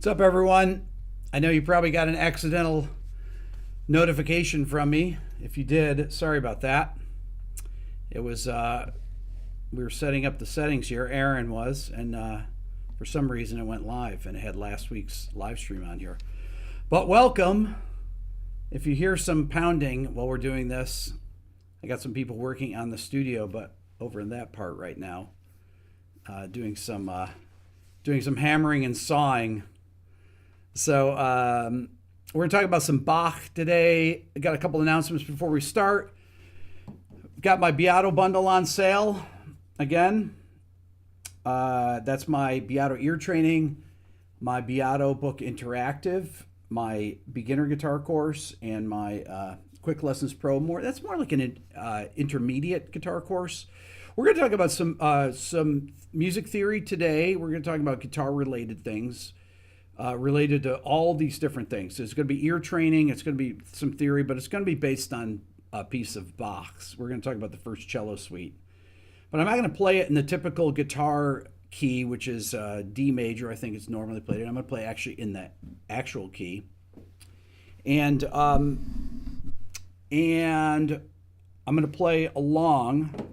What's up, everyone? I know you probably got an accidental notification from me. If you did, sorry about that. It was, we were setting up the settings here, Aaron was, and for some reason it went live and it had last week's live stream on here. But welcome. If you hear some pounding while we're doing this, I got some people working on the studio, but over in that part right now, doing some hammering and sawing. So we're going to talk about some Bach today. I got a couple announcements before we start. Got my Beato bundle on sale again. That's my Beato Ear Training, my Beato Book Interactive, my Beginner Guitar course, and my Quick Lessons Pro. That's more like an intermediate guitar course. We're going to talk about some music theory today. We're going to talk about guitar-related things. Related to all these different things. So it's going to be ear training, it's going to be some theory, but it's going to be based on a piece of Bach's. We're going to talk about the first cello suite. But I'm not going to play it in the typical guitar key, which is D major. I think it's normally played. I'm going to play actually in that actual key. And I'm going to play along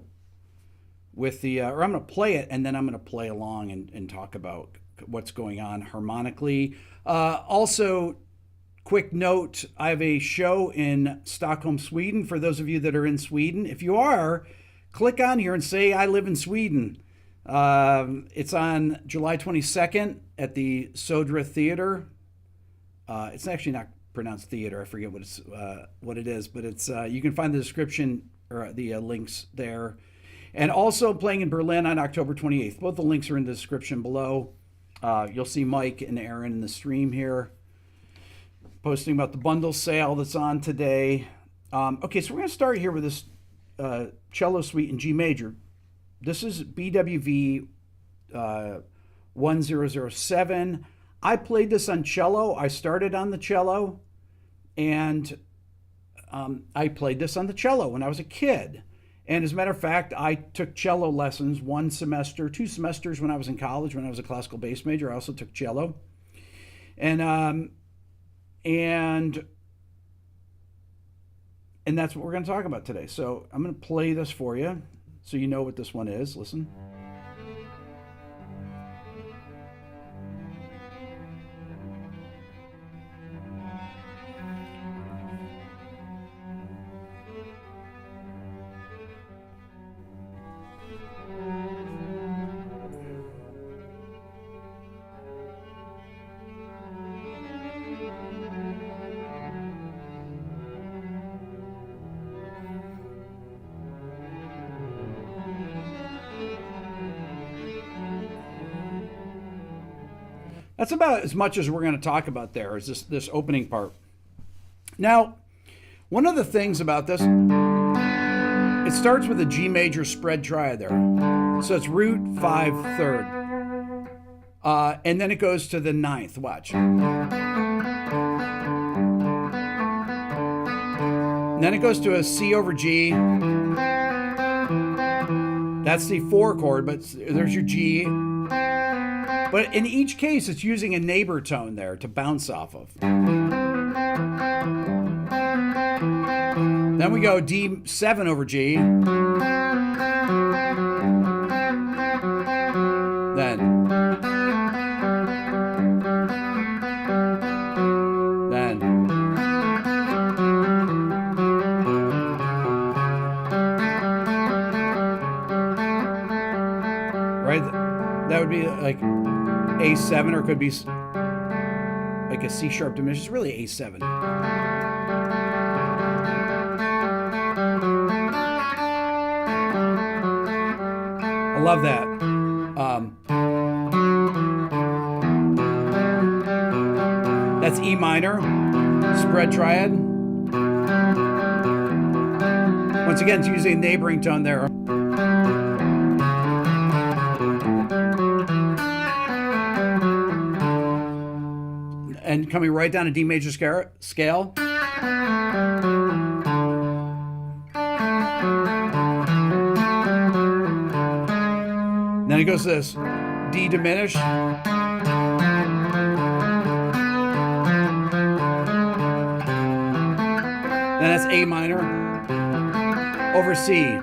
with the, or I'm going to play it and then I'm going to play along and talk about what's going on harmonically. Also, quick note, I have a show in Stockholm, Sweden, for those of you that are in Sweden. If you are, click on here and say, I live in Sweden. It's on July 22nd at the Södra Theater. It's actually not pronounced theater. I forget what it is, but it's you can find the description or the links there. And also playing in Berlin on October 28th. Both the links are in the description below. You'll see Mike and Aaron in the stream here posting about the bundle sale that's on today. Okay, so we're going to start here with this cello suite in G major. This is BWV 1007. I played this on cello. I started on the cello, and I played this on the cello when I was a kid. And as a matter of fact, I took cello lessons 1 semester, 2 semesters when I was in college, when I was a classical bass major. I also took cello. And that's what we're going to talk about today. So I'm going to play this for you so you know what this one is. Listen. That's about as much as we're going to talk about there, is this opening part. Now, one of the things about this, it starts with a G major spread triad there. So it's root, 5, 3rd. And then it goes to the 9th. Watch. And then it goes to a C over G. That's the 4 chord, but there's your G. But in each case, it's using a neighbor tone there to bounce off of. Then we go D7 over G. Then. Right? That would be like A7, or it could be like a C sharp diminished. It's really A7. I love that. That's E minor, spread triad. Once again, it's using a neighboring tone there. And coming right down to D major scale. Then it goes to this D diminished. Then that's A minor over C.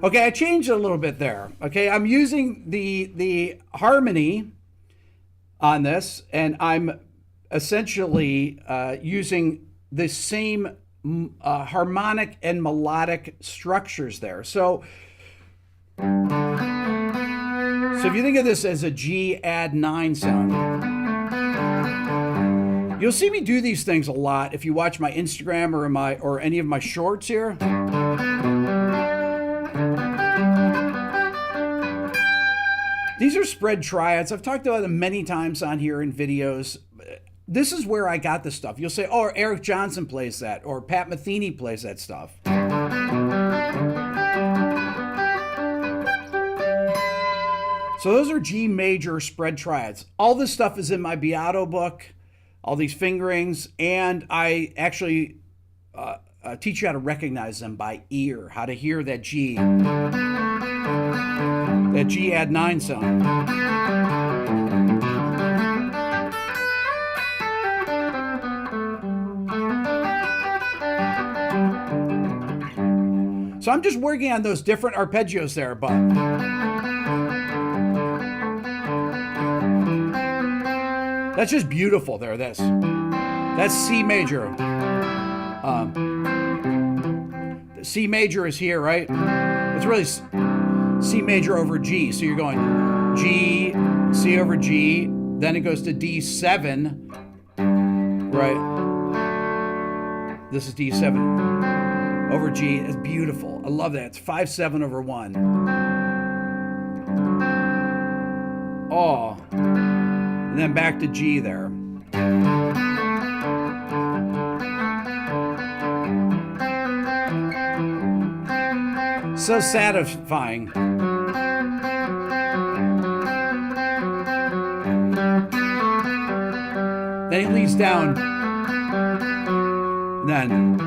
Okay, I changed it a little bit there. Okay, I'm using the harmony on this, and I'm essentially using the same harmonic and melodic structures there. So if you think of this as a G add 9 sound, you'll see me do these things a lot if you watch my Instagram or any of my shorts here. These are spread triads. I've talked about them many times on here in videos. This is where I got this stuff. You'll say, oh, Eric Johnson plays that, or Pat Metheny plays that stuff. So those are G major spread triads. All this stuff is in my Beato book, all these fingerings, and I actually teach you how to recognize them by ear, how to hear that G add 9 sound. So I'm just working on those different arpeggios there, but that's just beautiful there, this. That's C major. The C major is here, right? It's really C major over G. So you're going G, C over G, then it goes to D7, right? This is D7 over G. It's beautiful. I love that. It's 5/7 over 1. Oh. And then back to G there. So satisfying. Then he leads down. Then.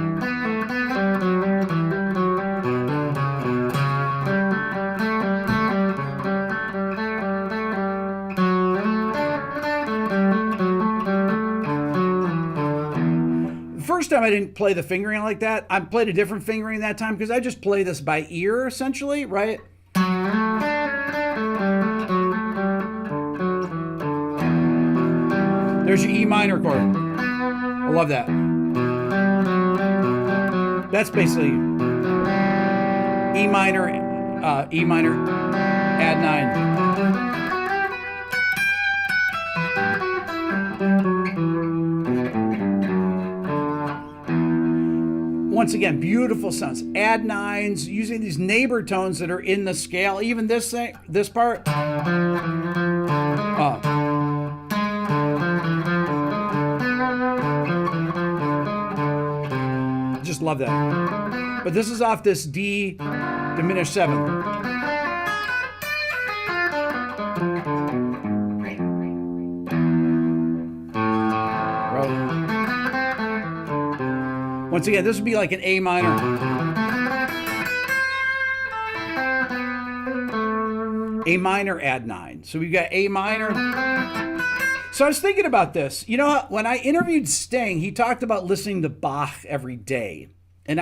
First time I didn't play the fingering like that. I played a different fingering that time because I just play this by ear essentially, right? There's your E minor chord. I love that. That's basically E minor add 9. Once again, beautiful sounds. Add 9s, using these neighbor tones that are in the scale. Even this thing, this part. Just love that. But this is off this D diminished 7. Once again, this would be like an A minor. A minor add 9. So we've got A minor. So I was thinking about this. You know, when I interviewed Sting, he talked about listening to Bach every day. And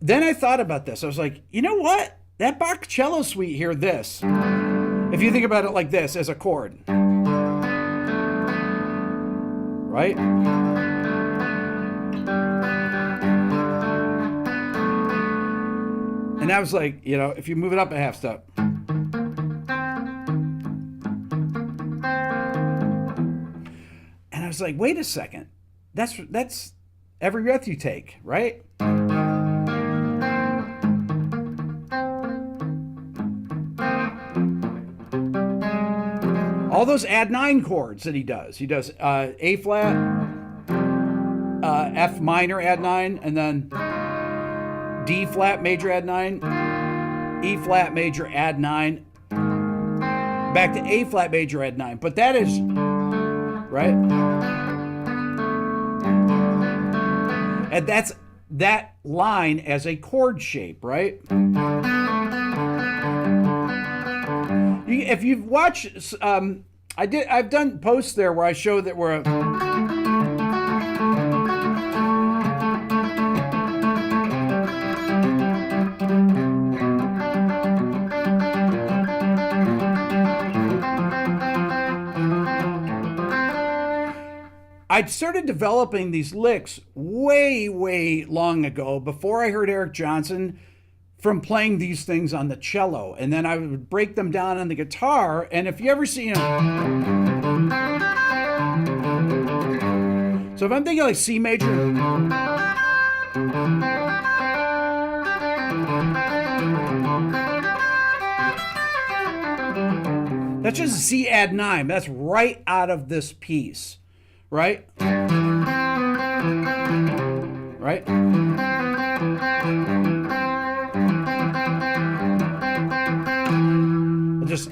then I thought about this. I was like, you know what? That Bach cello suite here, this. If you think about it like this as a chord. Right? And I was like, you know, if you move it up a half step. And I was like, wait a second. That's every breath you take, right? All those add 9 chords that he does. He does A flat, F minor add 9, and then D flat major add 9, E flat major add 9, back to A flat major add 9. But that is, right? And that's that line as a chord shape, right? If you've watched, I've done posts there where I show that we're I started developing these licks way, way long ago, before I heard Eric Johnson, from playing these things on the cello. And then I would break them down on the guitar. And if you ever see them, so if I'm thinking like C major, that's just a C add 9. That's right out of this piece. Right? Right? Just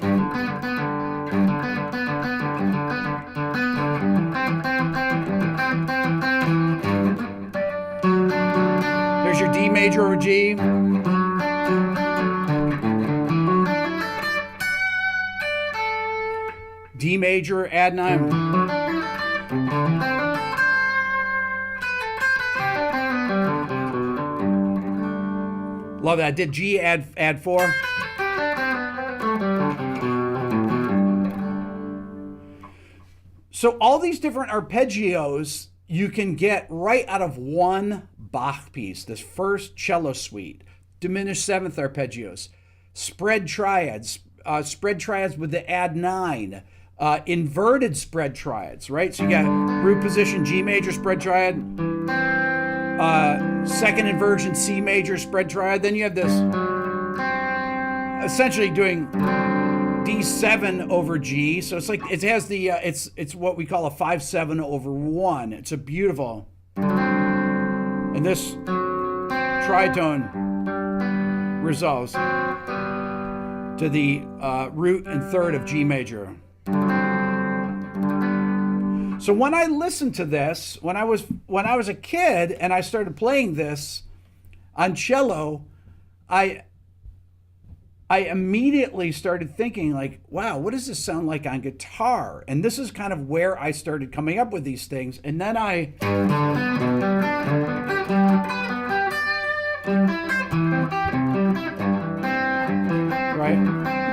there's your D major over G. D major, add 9. Love that. Did G add 4? So all these different arpeggios you can get right out of one Bach piece, this first cello suite. Diminished seventh arpeggios, spread triads with the add 9, inverted spread triads, right? So you got root position G major spread triad, second inversion C major spread triad. Then you have this essentially doing D7 over G. So it's like it has the it's what we call a 5/7 over 1. It's a beautiful, and this tritone resolves to the root and third of G major. So when I listened to this, when I was a kid and I started playing this on cello, I immediately started thinking like, wow, what does this sound like on guitar? And this is kind of where I started coming up with these things. And then right,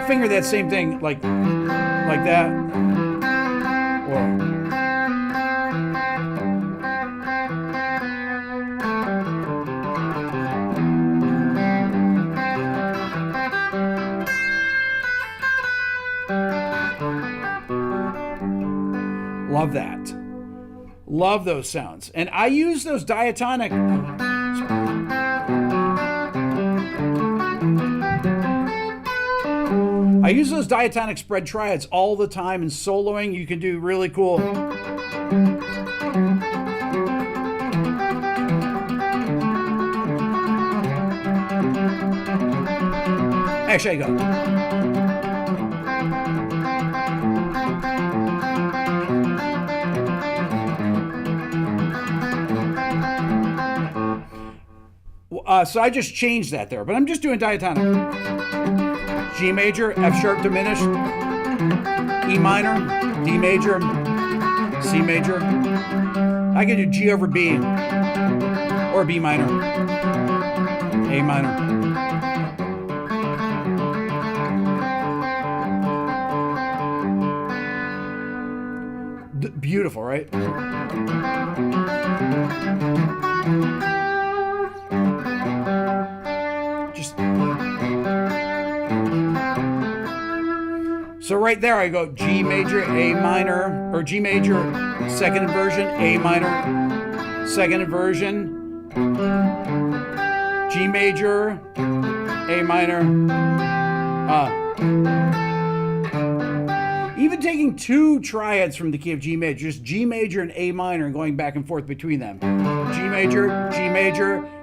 finger that same thing like that. Whoa. Love that. Love those sounds. And I use those diatonic. I use those diatonic spread triads all the time in soloing. You can do really cool. Actually, I go. So I just changed that there, but I'm just doing diatonic. G major, F sharp diminished, E minor, D major, C major. I can do G over B, or B minor, A minor. Beautiful, right? So right there I go G major, A minor, or G major, second inversion, A minor, second inversion, G major, A minor. Even taking two triads from the key of G major, just G major and A minor and going back and forth between them. G major,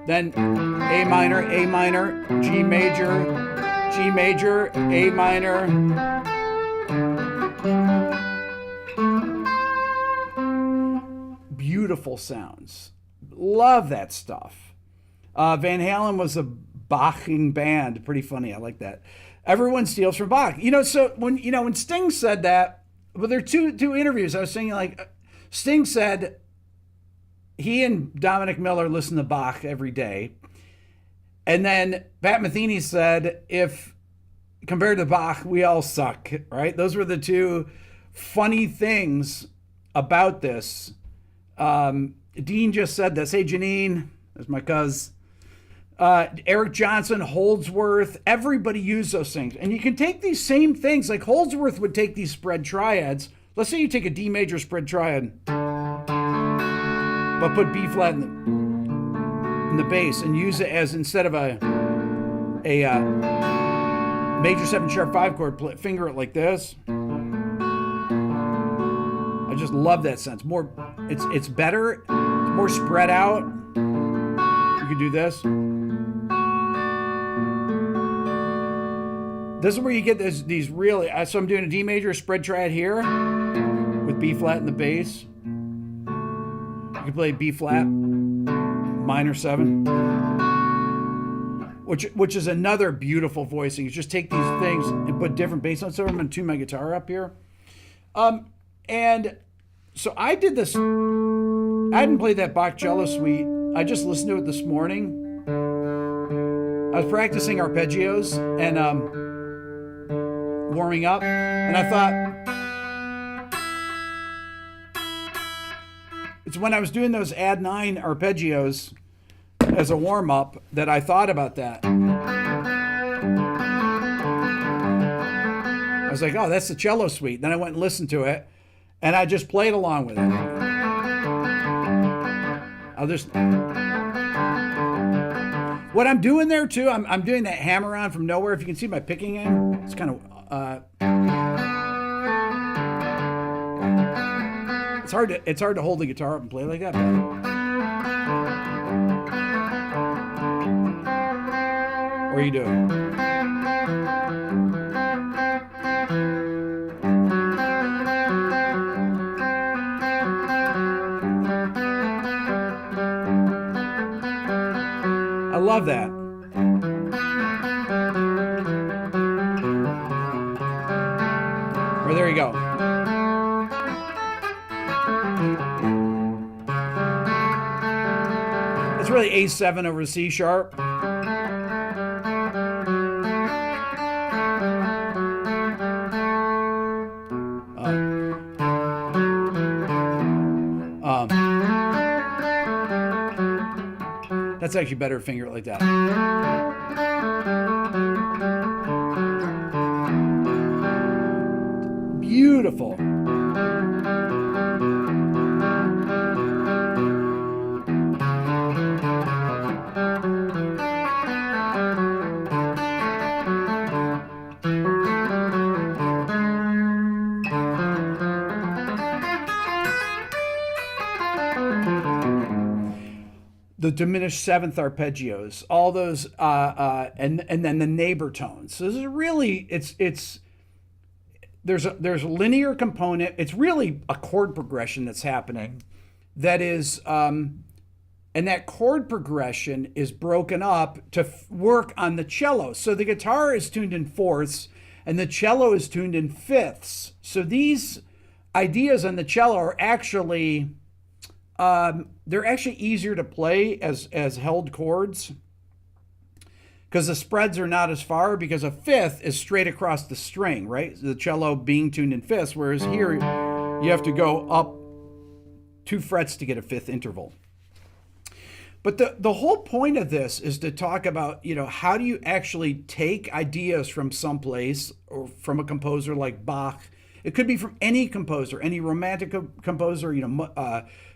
then A minor, G major, A minor. Beautiful sounds. Love that stuff. Van Halen was a Baching band. Pretty funny. I like that. Everyone steals from Bach. You know, so when Sting said that, well, there are two interviews. I was saying, like, Sting said he and Dominic Miller listen to Bach every day. And then Pat Metheny said, if compared to Bach, we all suck, right? Those were the two funny things about this. Dean just said this. Hey, Janine, there's my cuz. Eric Johnson, Holdsworth, everybody used those things. And you can take these same things, like Holdsworth would take these spread triads. Let's say you take a D major spread triad, but put B flat in the bass and use it as, instead of a major 7 sharp 5 chord, finger it like this. I just love that sense. More, it's better, it's more spread out. You can do this. This is where you get these really, so I'm doing a D major spread triad here with B flat in the bass. You can play B flat, minor 7, which is another beautiful voicing. You just take these things and put different bass notes over them and tune my guitar up here. And so I did this, I hadn't played that Bach cello suite. I just listened to it this morning. I was practicing arpeggios and warming up, and I thought, it's when I was doing those add 9 arpeggios as a warm-up that I thought about that. I was like, oh, that's the cello suite. Then I went and listened to it, and I just played along with it. What I'm doing there too, I'm doing that hammer on from nowhere. If you can see my picking aim, it's kind of it's hard to hold the guitar up and play like that. What are you doing? I love that. Or there you go. It's really A7 over C sharp. That's actually better to finger it like that. Beautiful. The diminished 7th arpeggios, all those, and then the neighbor tones. So this is really, there's a linear component. It's really a chord progression that's happening. That is, and that chord progression is broken up to work on the cello. So the guitar is tuned in 4ths, and the cello is tuned in 5ths. So these ideas on the cello are actually, they're actually easier to play as held chords because the spreads are not as far, because a 5th is straight across the string, right? The cello being tuned in 5ths, whereas here you have to go up 2 frets to get a 5th interval. But the whole point of this is to talk about, how do you actually take ideas from someplace, or from a composer like Bach. It could be from any composer, any romantic composer,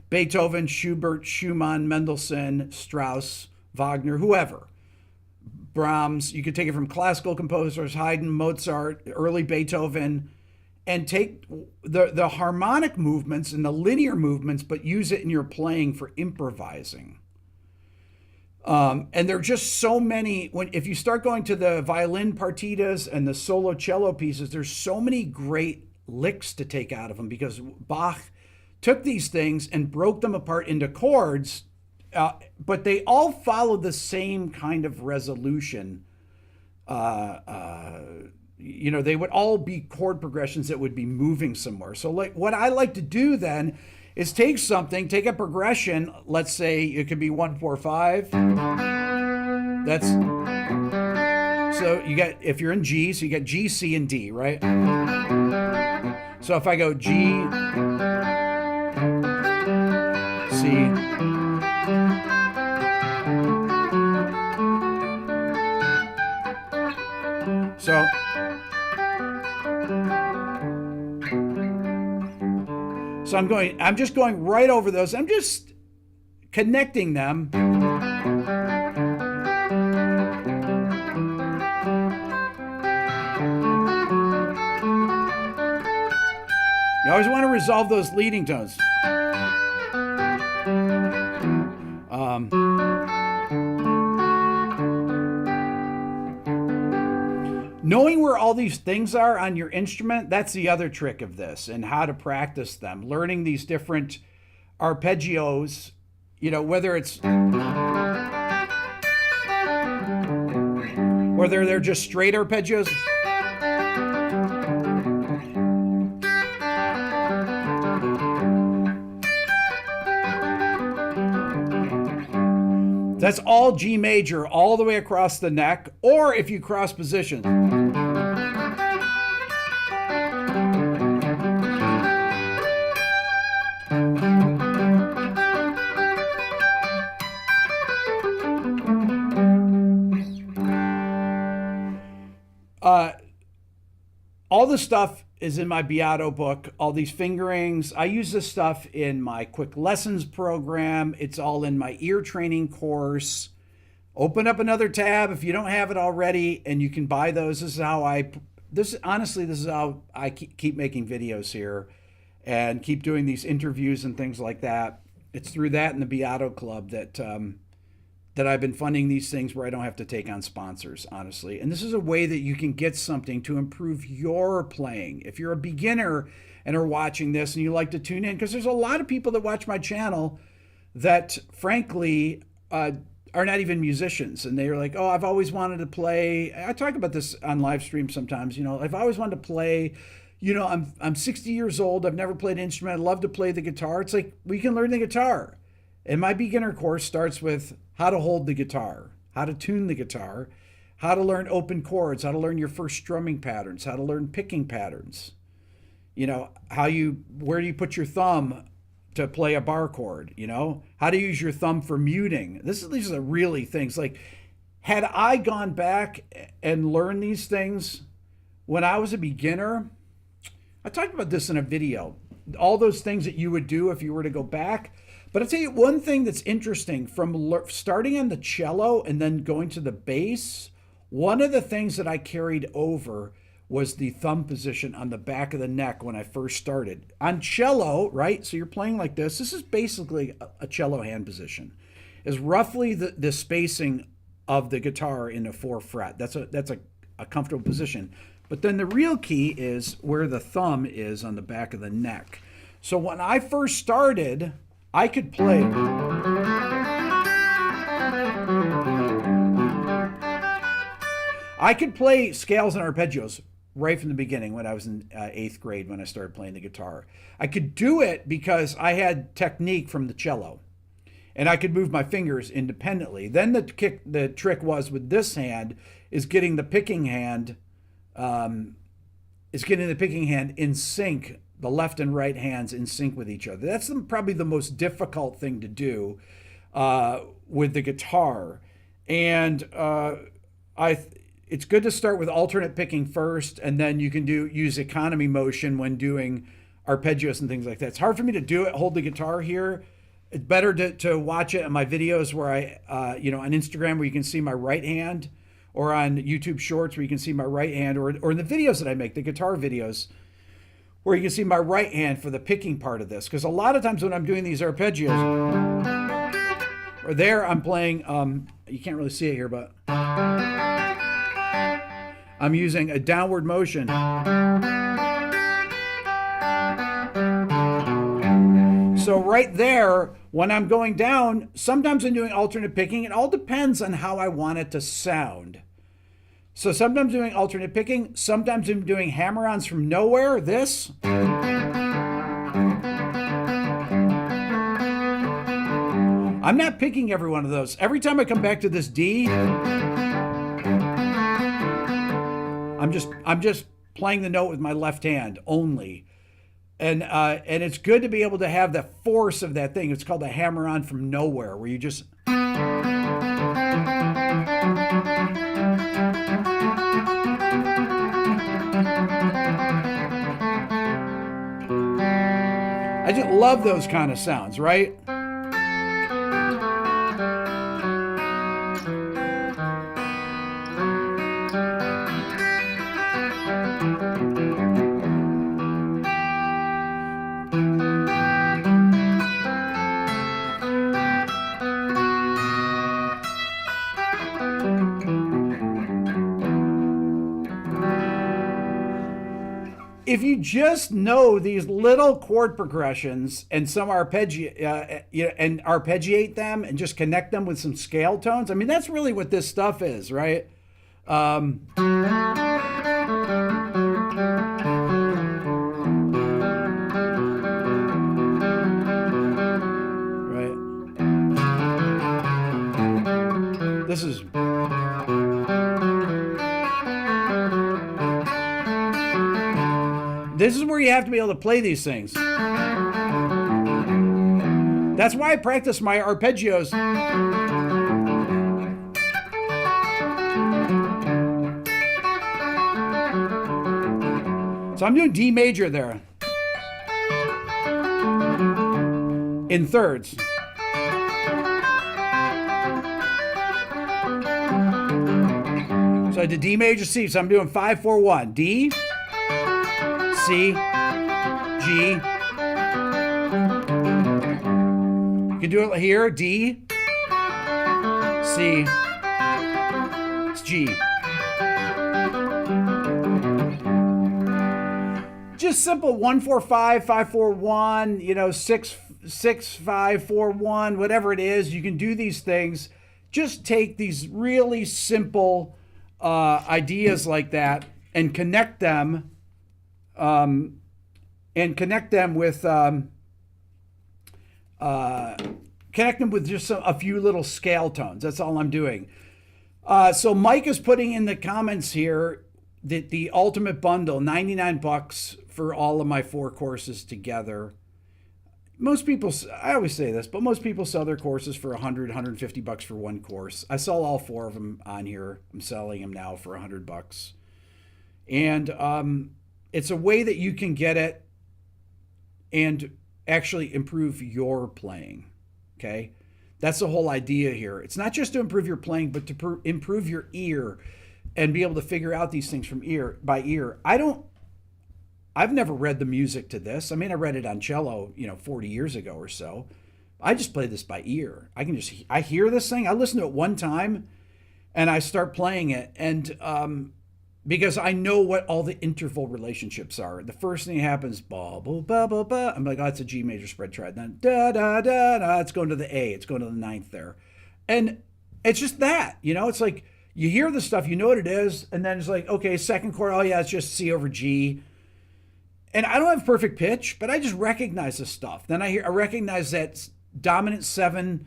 Beethoven, Schubert, Schumann, Mendelssohn, Strauss, Wagner, whoever. Brahms. You could take it from classical composers, Haydn, Mozart, early Beethoven, and take the harmonic movements and the linear movements, but use it in your playing for improvising. And there are just so many, if you start going to the violin partitas and the solo cello pieces, there's so many great licks to take out of them, because Bach took these things and broke them apart into chords but they all follow the same kind of resolution. You know, they would all be chord progressions that would be moving somewhere. So like what I like to do then is take a progression, let's say it could be 1, 4, 5. That's, so you got, if you're in G, so you got G, C, and D, right? So if I go G, C, so I'm just going right over those. I'm just connecting them. You always want to resolve those leading tones. Knowing where all these things are on your instrument, that's the other trick of this, and how to practice them. Learning these different arpeggios, you know, whether they're just straight arpeggios. That's all G major all the way across the neck, or if you cross positions. All this stuff is in my Beato book, all these fingerings. I use this stuff in my quick lessons program. It's all in my ear training course. Open up another tab if you don't have it already, and you can buy those. This is how this is how I keep making videos here and keep doing these interviews and things like that. It's through that and the Beato Club that I've been funding these things where I don't have to take on sponsors, honestly. And this is a way that you can get something to improve your playing. If you're a beginner and are watching this and you like to tune in, because there's a lot of people that watch my channel that frankly are not even musicians. And they're like, oh, I've always wanted to play. I talk about this on live stream sometimes, you know, I've always wanted to play, you know, I'm 60 years old. I've never played an instrument. I'd love to play the guitar. It's like, we can learn the guitar. And my beginner course starts with how to hold the guitar, how to tune the guitar, how to learn open chords, how to learn your first strumming patterns, how to learn picking patterns. You know, where do you put your thumb to play a bar chord, you know? How to use your thumb for muting. These are really things. Like, had I gone back and learned these things when I was a beginner, I talked about this in a video, all those things that you would do if you were to go back. But I'll tell you one thing that's interesting from starting on the cello and then going to the bass. One of the things that I carried over was the thumb position on the back of the neck when I first started. On cello, right? So you're playing like this. This is basically a cello hand position. Is roughly the spacing of the guitar in a 4 fret. That's a comfortable position. But then the real key is where the thumb is on the back of the neck. So when I first started, I could play. I could play scales and arpeggios right from the beginning when I was in 8th grade when I started playing the guitar. I could do it because I had technique from the cello, and I could move my fingers independently. Then the trick was with this hand is getting the picking hand in sync. The left and right hands in sync with each other. That's probably the most difficult thing to do with the guitar. And it's good to start with alternate picking first, and then you can use economy motion when doing arpeggios and things like that. It's hard for me to do it, hold the guitar here. It's better to watch it in my videos where on Instagram where you can see my right hand, or on YouTube Shorts where you can see my right hand, or in the videos that I make, the guitar videos, where you can see my right hand for the picking part of this. Because a lot of times when I'm doing these arpeggios, or there I'm playing, you can't really see it here, but I'm using a downward motion. So right there, When I'm going down, sometimes I'm doing alternate picking. It all depends on how I want it to sound. So sometimes I'm doing alternate picking. Sometimes I'm doing hammer-ons from nowhere. This. I'm not picking every one of those. Every time I come back to this D, I'm just playing the note with my left hand only. And it's good to be able to have the force of that thing. It's called a hammer-on from nowhere, where you just... I just love those kind of sounds, right? If you just know these little chord progressions and some arpeggiate them and just connect them with some scale tones, I mean, that's really what this stuff is, right? Right. This is... This is where you have to be able to play these things. That's why I practice my arpeggios. So I'm doing D major there. In thirds. So I did D major C. So I'm doing 5-4-1. D, C, G. You can do it here. D, C, G. Just simple 1-4-5, 5-4-1, you know, 6-5-4-1, whatever it is. You can do these things. Just take these really simple ideas like that and connect them. Connect them with just a few little scale tones. That's all I'm doing. So Mike is putting in the comments here that the ultimate bundle, $99 for all of my 4 courses together. Most people, I always say this, but most people sell their courses for $100, $150 for one course. I sell all 4 of them on here. I'm selling them now for $100. And it's a way that you can get it and actually improve your playing, okay? That's the whole idea here. It's not just to improve your playing, but to improve your ear and be able to figure out these things from ear by ear. I've never read the music to this. I mean, I read it on cello, 40 years ago or so. I just play this by ear. I hear this thing. I listen to it one time and I start playing it. And, because I know what all the interval relationships are. The first thing that happens, ba, ba, ba, ba, ba. I'm like, oh, it's a G major spread triad. Then da, da, da, da. It's going to the A. It's going to the 9th there. And it's just that, it's like you hear the stuff, you know what it is. And then it's like, okay, second chord. Oh yeah, it's just C over G. And I don't have perfect pitch, but I just recognize this stuff. Then I recognize that dominant 7,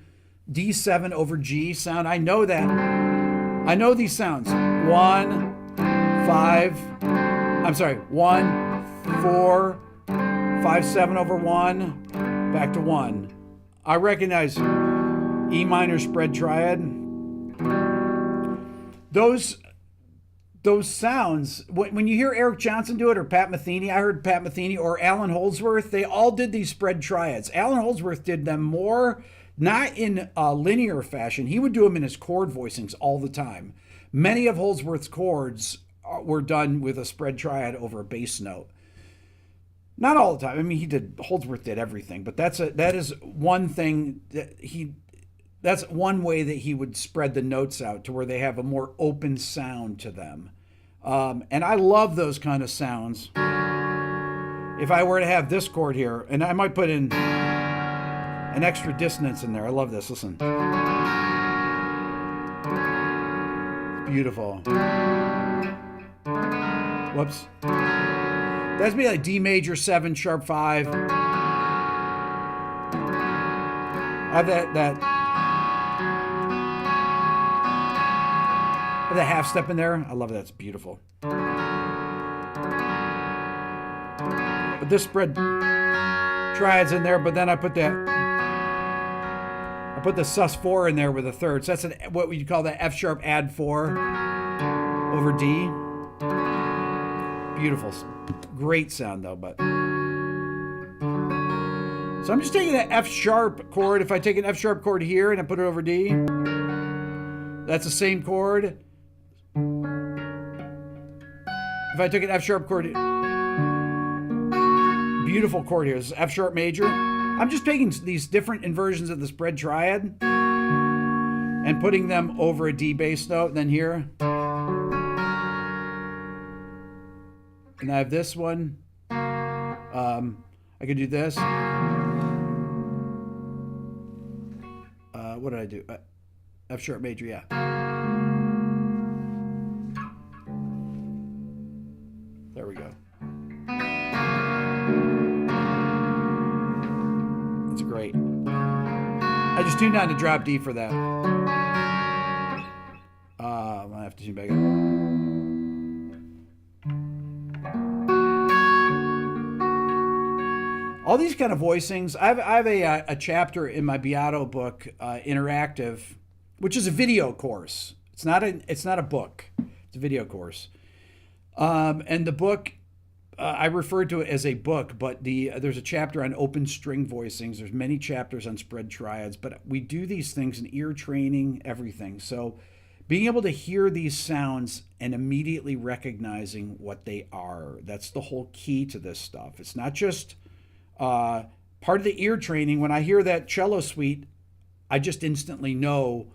D7 over G sound. I know that. I know these sounds. 1, 4, 5, 7 over 1, back to 1. I recognize E minor spread triad. Those sounds, when you hear Eric Johnson do it, or Pat Metheny, I heard Pat Metheny, or Alan Holdsworth, they all did these spread triads. Alan Holdsworth did them more, not in a linear fashion. He would do them in his chord voicings all the time. Many of Holdsworth's chords were done with a spread triad over a bass note. Not all the time. I mean, Holdsworth did everything, but that is one thing that's one way that he would spread the notes out to where they have a more open sound to them. And I love those kind of sounds. If I were to have this chord here, and I might put in an extra dissonance in there. I love this. Listen. Beautiful. Whoops. That's me like D major 7 sharp 5. I have that half step in there. I love that. It's beautiful. But this spread triads in there, but then I put the sus4 in there with a third. So that's what we call the F sharp add 4 over D. Beautiful. Great sound though, but. So I'm just taking an F sharp chord. If I take an F sharp chord here and I put it over D, that's the same chord. If I took an F sharp chord, beautiful chord here. This is F sharp major. I'm just taking these different inversions of the spread triad and putting them over a D bass note. And then here, and I have this one. I could do this. What did I do? F sharp major, yeah. There we go. That's great. I just tuned down to drop D for that. I'm gonna have to tune back up. All these kind of voicings. I have a chapter in my Beato Book Interactive, which is a video course. It's not a book. It's a video course. And the book, I refer to it as a book, but there's a chapter on open string voicings. There's many chapters on spread triads, but we do these things in ear training, everything. So being able to hear these sounds and immediately recognizing what they are, that's the whole key to this stuff. It's not just part of the ear training. When I hear that cello suite, I just instantly know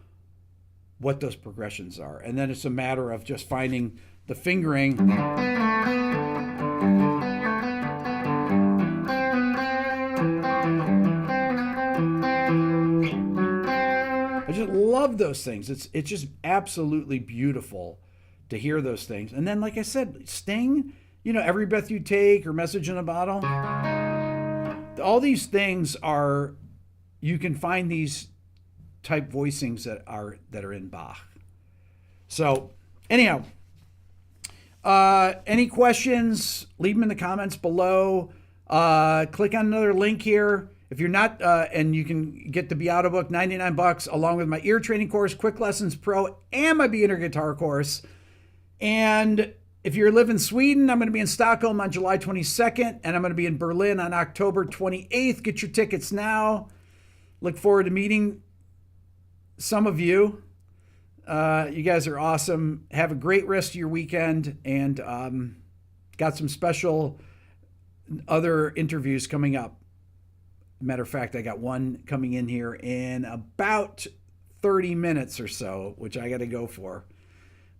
what those progressions are. And then it's a matter of just finding the fingering. I just love those things. It's just absolutely beautiful to hear those things. And then, like I said, Sting, Every Breath You Take or Message in a Bottle. All these things are, you can find these type voicings that are in Bach. So anyhow, any questions, leave them in the comments below. Click on another link here. If you're not, and you can get the Beato Book, $99, along with my ear training course, Quick Lessons Pro, and my beginner guitar course. And if you live in Sweden, I'm going to be in Stockholm on July 22nd, and I'm going to be in Berlin on October 28th. Get your tickets now. Look forward to meeting some of you. You guys are awesome. Have a great rest of your weekend, and got some special other interviews coming up. Matter of fact, I got one coming in here in about 30 minutes or so, which I got to go for.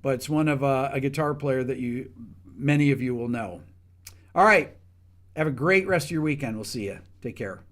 But it's one of a guitar player that many of you will know. All right. Have a great rest of your weekend. We'll see you. Take care.